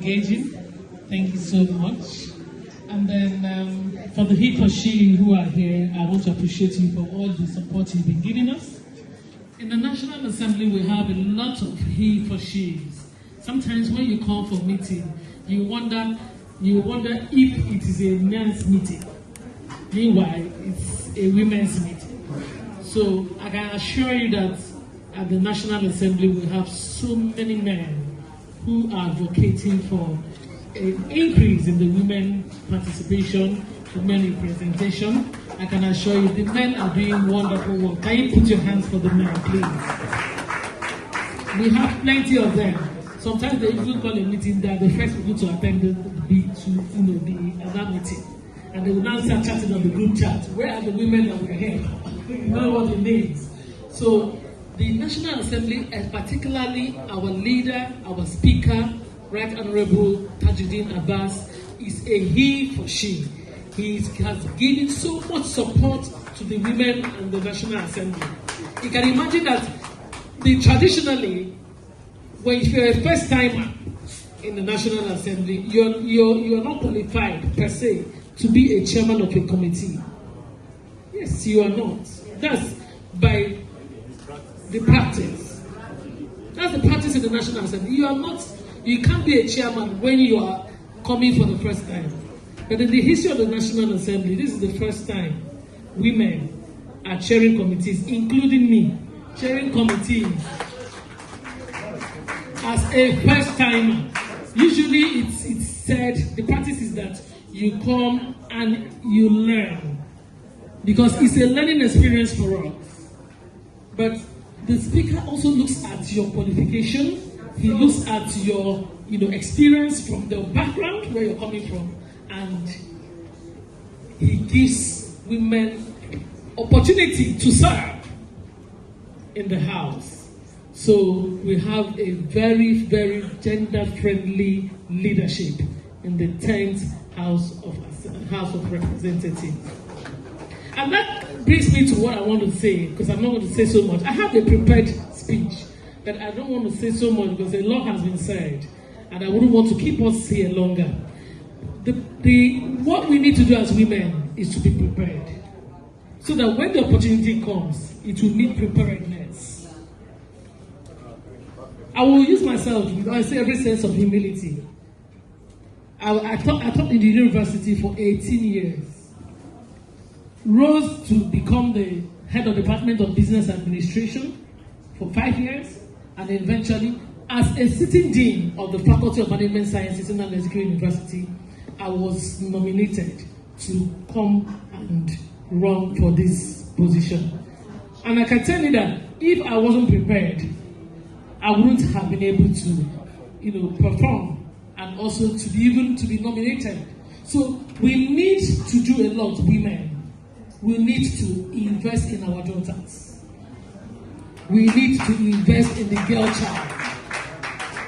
engaging. Thank you so much. And then for the he for she who are here, I want to appreciate you for all the support you've been giving us. In the National Assembly, we have a lot of he for she's. Sometimes when you call for meeting, you wonder if it is a men's meeting. Meanwhile, it's a women's meeting. So I can assure you that at the National Assembly, we have so many men who are advocating for an increase in the women participation, women representation. I can assure you the men are doing wonderful work. Can you put your hands for the men, please? We have plenty of them. Sometimes they even call a meeting that the first people to attend the other meeting. And they will now start chatting on the group chat. Where are the women that were here? You know what it means. So the National Assembly, and particularly our leader, our speaker, Right Honorable Tajudeen Abbas, is a he for she. He has given so much support to the women in the National Assembly. You can imagine that traditionally, when you're a first timer in the National Assembly, you're not qualified per se to be a chairman of a committee. Yes, you are not. That's by the practice. That's the practice in the National Assembly. You can't be a chairman when you are coming for the first time. But in the history of the National Assembly, this is the first time women are chairing committees, including me, chairing committees as a first timer. Usually it's said, the practice is that you come and you learn, because it's a learning experience for us. But the speaker also looks at your qualification. He looks at your experience from the background where you're coming from, and he gives women opportunity to serve in the House. So we have a very, very gender-friendly leadership in the 10th House of Representatives. And that brings me to what I want to say, because I'm not going to say so much. I have a prepared speech, but I don't want to say so much because a lot has been said, and I wouldn't want to keep us here longer. What we need to do as women is to be prepared, so that when the opportunity comes, it will need preparedness. I will use myself, I say every sense of humility. I taught in the university for 18 years. Rose to become the head of Department of Business Administration for 5 years, and eventually, as a sitting dean of the Faculty of Management Sciences in Abuja University, I was nominated to come and run for this position. And I can tell you that if I wasn't prepared, I wouldn't have been able to, perform and also to be nominated. So we need to do a lot, women. We need to invest in our daughters. We need to invest in the girl child.